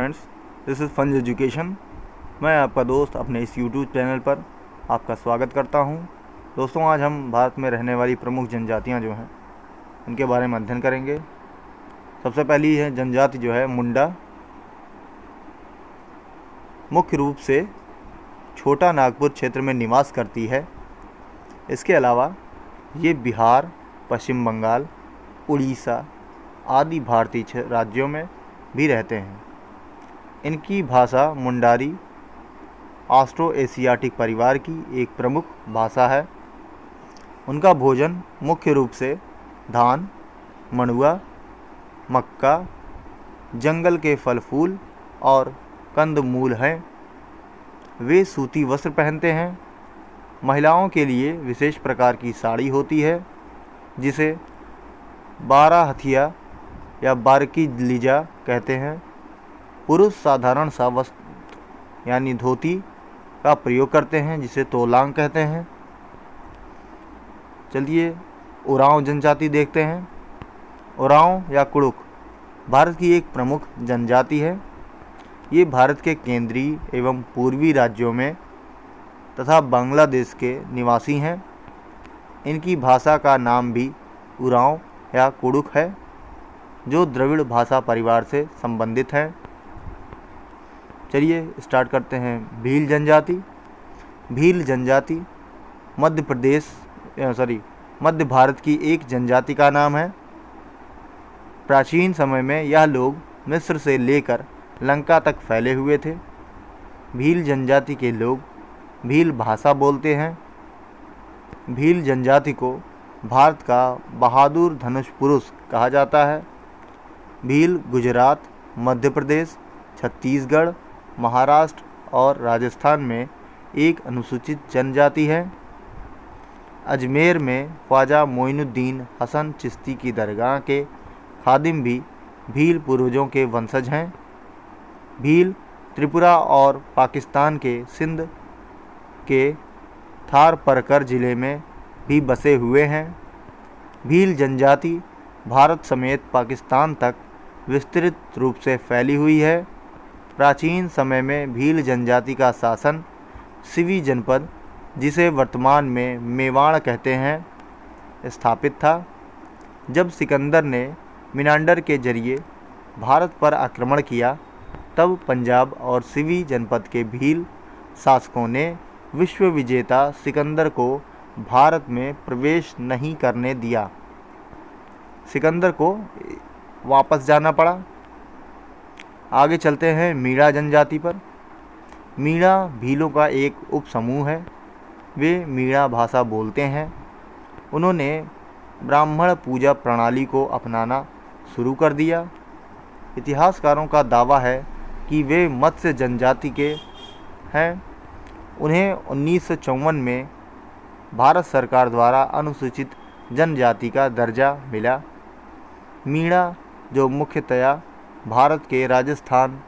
Friends, this is fun education. मैं आपका दोस्त अपने इस यूट्यूब चैनल पर आपका स्वागत करता हूं। दोस्तों, आज हम भारत में रहने वाली प्रमुख जनजातियां जो हैं उनके बारे में अध्ययन करेंगे। सबसे पहली है जनजाति जो है मुंडा। मुख्य रूप से छोटा नागपुर क्षेत्र में निवास करती है। इसके अलावा ये बिहार, पश्चिम बंगाल, उड़ीसा आदि भारतीय राज्यों में भी रहते हैं। इनकी भाषा मुंडारी ऑस्ट्रो एशियाटिक परिवार की एक प्रमुख भाषा है। उनका भोजन मुख्य रूप से धान, मड़ुआ, मक्का, जंगल के फल फूल और कंदमूल हैं। वे सूती वस्त्र पहनते हैं। महिलाओं के लिए विशेष प्रकार की साड़ी होती है जिसे बारह हथिया या बारकी लीजा कहते हैं। पुरुष साधारण सा वस्त्र यानी धोती का प्रयोग करते हैं जिसे तोलांग कहते हैं। चलिए उरांव जनजाति देखते हैं। उरांव या कुड़ुक भारत की एक प्रमुख जनजाति है। ये भारत के केंद्रीय एवं पूर्वी राज्यों में तथा बांग्लादेश के निवासी हैं। इनकी भाषा का नाम भी उरांव या कुड़ुक है, जो द्रविड़ भाषा परिवार से संबंधित है। चलिए स्टार्ट करते हैं। भील जनजाति। भील जनजाति मध्य भारत की एक जनजाति का नाम है। प्राचीन समय में यह लोग मिस्र से लेकर लंका तक फैले हुए थे। भील जनजाति के लोग भील भाषा बोलते हैं। भील जनजाति को भारत का बहादुर धनुष पुरुष कहा जाता है। भील गुजरात, मध्य प्रदेश, छत्तीसगढ़, महाराष्ट्र और राजस्थान में एक अनुसूचित जनजाति है। अजमेर में ख्वाजा मोइनुद्दीन हसन चिश्ती की दरगाह के खादिम भी भील पूर्वजों के वंशज हैं। भील त्रिपुरा और पाकिस्तान के सिंध के थारपरकर ज़िले में भी बसे हुए हैं। भील जनजाति भारत समेत पाकिस्तान तक विस्तृत रूप से फैली हुई है। प्राचीन समय में भील जनजाति का शासन सिवी जनपद, जिसे वर्तमान में मेवाड़ कहते हैं, स्थापित था। जब सिकंदर ने मिनांडर के जरिए भारत पर आक्रमण किया, तब पंजाब और सिवी जनपद के भील शासकों ने विश्व विजेता सिकंदर को भारत में प्रवेश नहीं करने दिया। सिकंदर को वापस जाना पड़ा। आगे चलते हैं मीणा जनजाति पर। मीणा भीलों का एक उपसमूह है। वे मीणा भाषा बोलते हैं। उन्होंने ब्राह्मण पूजा प्रणाली को अपनाना शुरू कर दिया। इतिहासकारों का दावा है कि वे मत्स्य जनजाति के हैं। उन्हें 1954 में भारत सरकार द्वारा अनुसूचित जनजाति का दर्जा मिला। मीणा, जो मुख्यतया भारत के राजस्थान,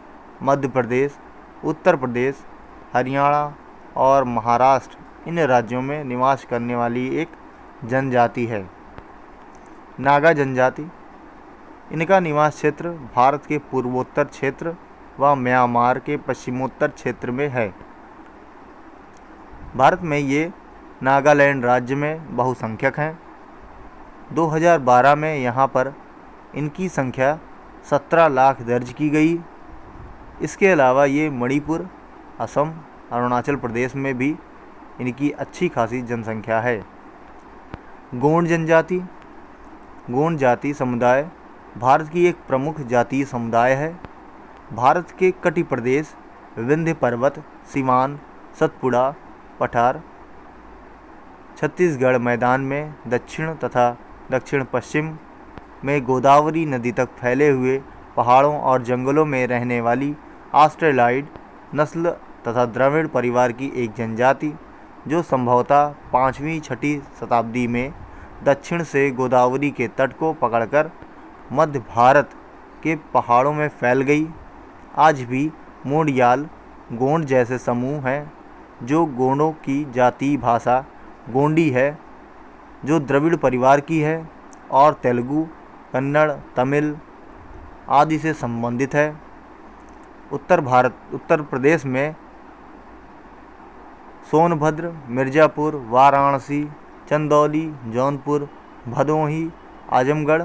मध्य प्रदेश, उत्तर प्रदेश, हरियाणा और महाराष्ट्र इन राज्यों में निवास करने वाली एक जनजाति है। नागा जनजाति। इनका निवास क्षेत्र भारत के पूर्वोत्तर क्षेत्र व म्यांमार के पश्चिमोत्तर क्षेत्र में है। भारत में ये नागालैंड राज्य में बहुसंख्यक हैं। 2012 में यहाँ पर इनकी संख्या 17 लाख दर्ज की गई। इसके अलावा ये मणिपुर, असम, अरुणाचल प्रदेश में भी इनकी अच्छी खासी जनसंख्या है। गोंड जनजाति। गोंड जाति समुदाय भारत की एक प्रमुख जातीय समुदाय है। भारत के कटी प्रदेश, विंध्य पर्वत, सिवान, सतपुड़ा, पठार, छत्तीसगढ़ मैदान में दक्षिण तथा दक्षिण पश्चिम में गोदावरी नदी तक फैले हुए पहाड़ों और जंगलों में रहने वाली ऑस्ट्रेलॉइड नस्ल तथा द्रविड़ परिवार की एक जनजाति, जो संभवतः 5वीं-6वीं शताब्दी में दक्षिण से गोदावरी के तट को पकड़कर मध्य भारत के पहाड़ों में फैल गई। आज भी मोडियाल गोंड जैसे समूह हैं, जो गोंडों की जातीय भाषा गोंडी है, जो द्रविड़ परिवार की है और तेलुगु, कन्नड़, तमिल आदि से संबंधित है। उत्तर प्रदेश में सोनभद्र, मिर्ज़ापुर, वाराणसी, चंदौली, जौनपुर, भदोही, आजमगढ़,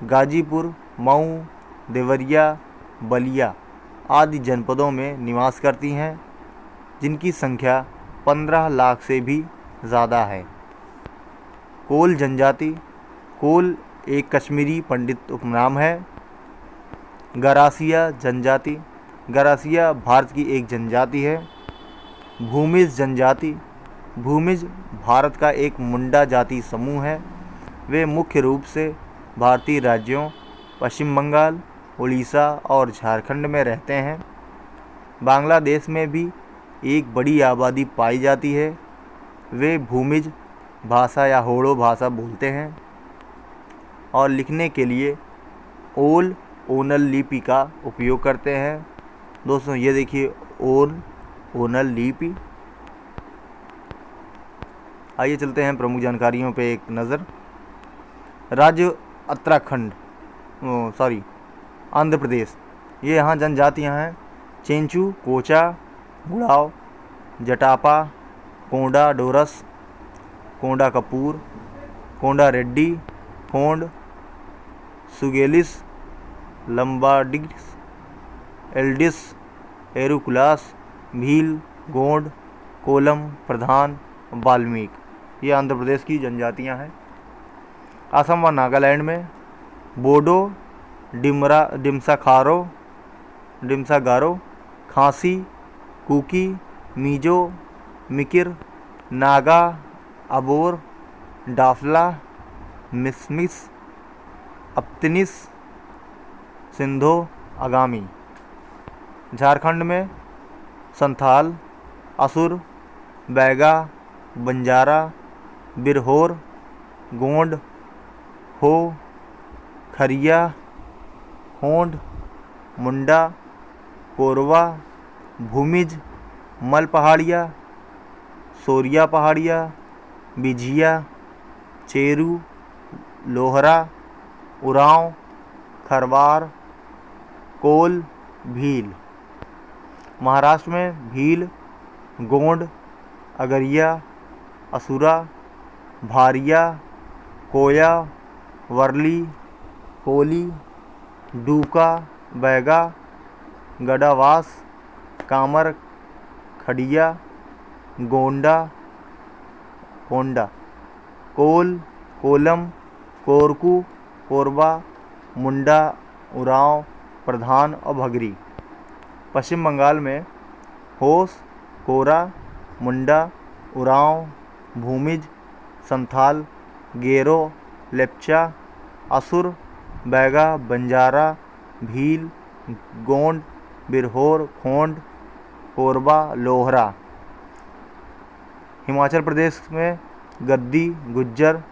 गाजीपुर, मऊ, देवरिया, बलिया आदि जनपदों में निवास करती हैं, जिनकी संख्या 15 लाख से भी ज़्यादा है। कोल जनजाति। कोल एक कश्मीरी पंडित उपनाम है। गरासिया जनजाति। गरासिया भारत की एक जनजाति है। भूमिज जनजाति। भूमिज भारत का एक मुंडा जाति समूह है। वे मुख्य रूप से भारतीय राज्यों पश्चिम बंगाल, उड़ीसा और झारखंड में रहते हैं। बांग्लादेश में भी एक बड़ी आबादी पाई जाती है। वे भूमिज भाषा या होड़ो भाषा बोलते हैं और लिखने के लिए ओल ओनल लिपि का उपयोग करते हैं। दोस्तों ये देखिए ओल ओनल लिपि। आइए चलते हैं प्रमुख जानकारियों पे एक नज़र। राज्य उत्तराखंड आंध्र प्रदेश। ये यहाँ जनजातियाँ हैं चेंचू, कोचा, गुड़ाव, जटापा, कोंडा डोरस, कोंडा कपूर, कोंडा रेड्डी, कोंड, सुगेलिस, लंबाडिग्स, एल्डिस, एरुकुलास, भील, गोंड, कोलम, प्रधान, वाल्मीक। ये आंध्र प्रदेश की जनजातियां हैं। असम व नागालैंड में बोडो, डिमसा गारो, खासी, कुकी, मिजो, मिकिर, नागा, अबोर, डाफला, मिसमिस, अप्तिनिस, सिंधो, आगामी। झारखंड में संथाल, असुर, बैगा, बंजारा, बिरहोर, गोंड, हो, खरिया, होंड, मुंडा, कोरवा, भूमिज, मल पहाड़िया, सोरिया पहाड़िया, बिझिया, चेरू, लोहरा, उरांव, खरवार, कोल, भील। महाराष्ट्र में भील, गोंड, अगरिया, असुरा, भारिया, कोया, वर्ली, कोली, डूका, बैगा, गडावास, कामर, खड़िया, गोंडा, कोंडा, कोल, कोलम, कोरकू, कोरबा, मुंडा, उरांव, प्रधान और भगरी। पश्चिम बंगाल में होस, कोरा, मुंडा, उरांव, भूमिज, संथाल, गेरो, लेप्चा, असुर, बैगा, बंजारा, भील, गोंड, बिरहोर, खोंड, कोरबा, लोहरा। हिमाचल प्रदेश में गद्दी, गुज्जर,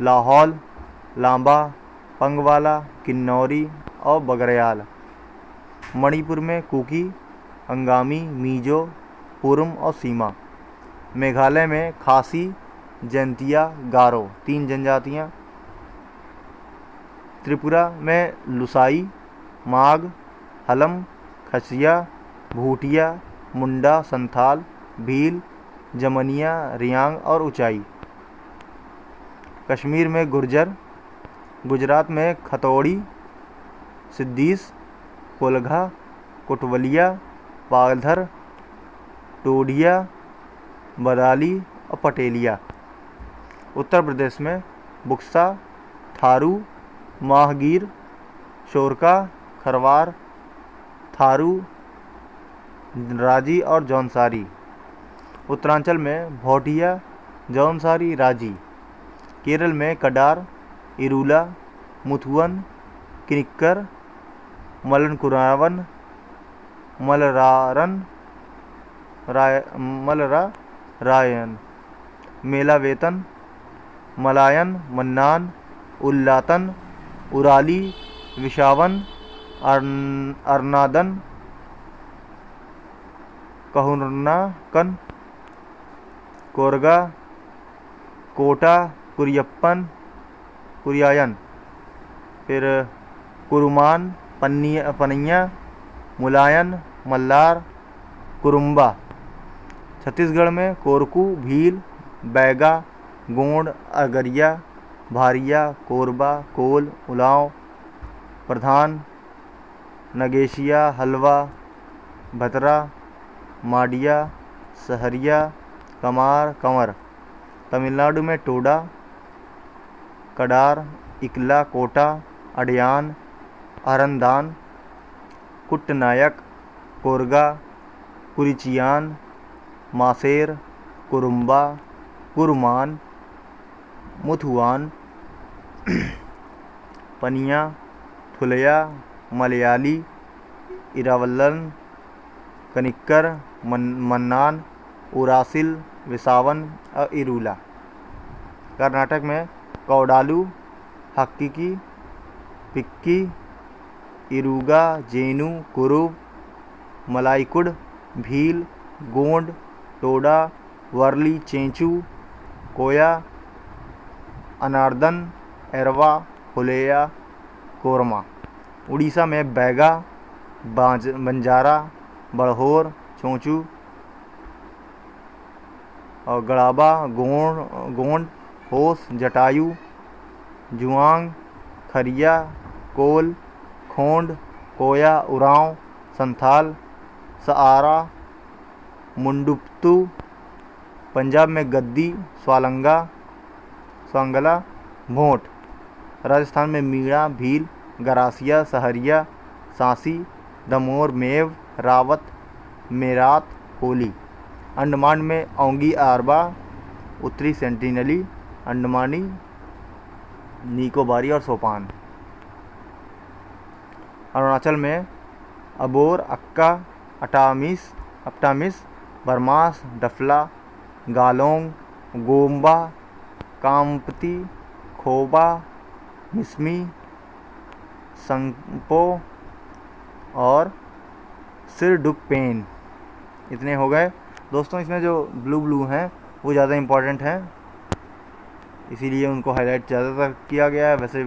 लाहौल, लांबा, पंगवाला, किन्नौरी और बगरयाल। मणिपुर में कुकी, अंगामी, मिजो, पुरुम और सीमा। मेघालय में खासी, जैंतिया, गारो 3 जनजातियाँ। त्रिपुरा में लुसाई, माघ, हलम, खसिया, भूटिया, मुंडा, संथाल, भील, जमनिया, रियांग और ऊंचाई। कश्मीर में गुर्जर। गुजरात में खतौड़ी, सिद्दीस, कोलघा, कोटवलिया, पालधर, टोडिया, बदाली और पटेलिया। उत्तर प्रदेश में बुक्सा, थारू, माहगीर, शोरका, खरवार, थारू, राजी और जौनसारी। उत्तरांचल में भोटिया, जौनसारी, राजी। केरल में कडार, इरूला, मुथुवन, किनिक्कर, मलनकुरावन, मलरारायन, मेलावेतन, मलायन, मन्नान, उल्लातन, उराली, विशावन, अरनादन, कहुरनाकन, कोरगा, कोटा, कुरियप्पन, कुरियायन, फिर कुरुमान, पनिया, मुलायन, मल्लार, कुरुम्बा। छत्तीसगढ़ में कोरकू, भील, बैगा, गोंड, अगरिया, भारिया, कोरबा, कोल, उलाव, प्रधान, नगेशिया, हलवा, भतरा, माडिया, सहरिया, कमार, कंवर। तमिलनाडु में टोडा, कडार, इकला, कोटा, अडयान, अरनदान, कुट्टनायक, कोरगा, कुरिचियान, मासेर, कुरुम्बा, कुरुमान, मुथुआन, पनिया, थुलया, मलयाली, इरावल्लन, कनिक्कर, मन्नान, उरासिल, विसावन और इरूला। कर्नाटक में कौडालू, हक्किकी, पिक्की, इरूगा, जेनु, कुरुब, मलाइकुड, भील, गोंड, टोडा, वर्ली, चेंचू, कोया, अनार्दन, एरवा, हुलेया, कोरमा। उड़ीसा में बैगा, बंजारा, बड़होर, चोंचू और गड़ाबा, गोंड, होस, जटायु, जुआंग, खरिया, कोल, खोंड, कोया, उरांव, संथाल, सआरा, मुंडुप्तु। पंजाब में गद्दी, स्वांगला, भोंट। राजस्थान में मीणा, भील, गरासिया, सहरिया, सांसी, दमोर, मेव, रावत, मेरात, कोली। अंडमान में औंगी आरबा, उत्तरी सेंटिनली, अंडमानी, निकोबारी और सोपान। अरुणाचल में अबोर, अक्का, अपटामिस, बरमास, डफला, गालोंग, गोम्बा, कामपति, खोबा, मिसमी, संगपो और सिरडुकपेन। इतने हो गए दोस्तों। इसमें जो ब्लू हैं वो ज़्यादा इम्पोर्टेंट हैं, इसीलिए उनको हाईलाइट ज़्यादातर किया गया है। वैसे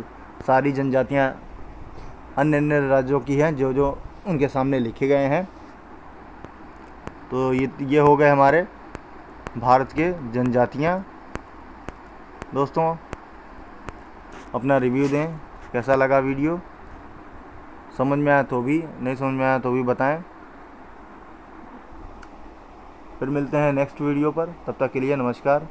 सारी जनजातियाँ अन्य अन्य राज्यों की हैं जो जो उनके सामने लिखे गए हैं। तो ये हो गए हमारे भारत के जनजातियाँ। दोस्तों अपना रिव्यू दें, कैसा लगा वीडियो, समझ में आया तो भी, नहीं समझ में आया तो भी बताएं। फिर मिलते हैं नेक्स्ट वीडियो पर, तब तक के लिए नमस्कार।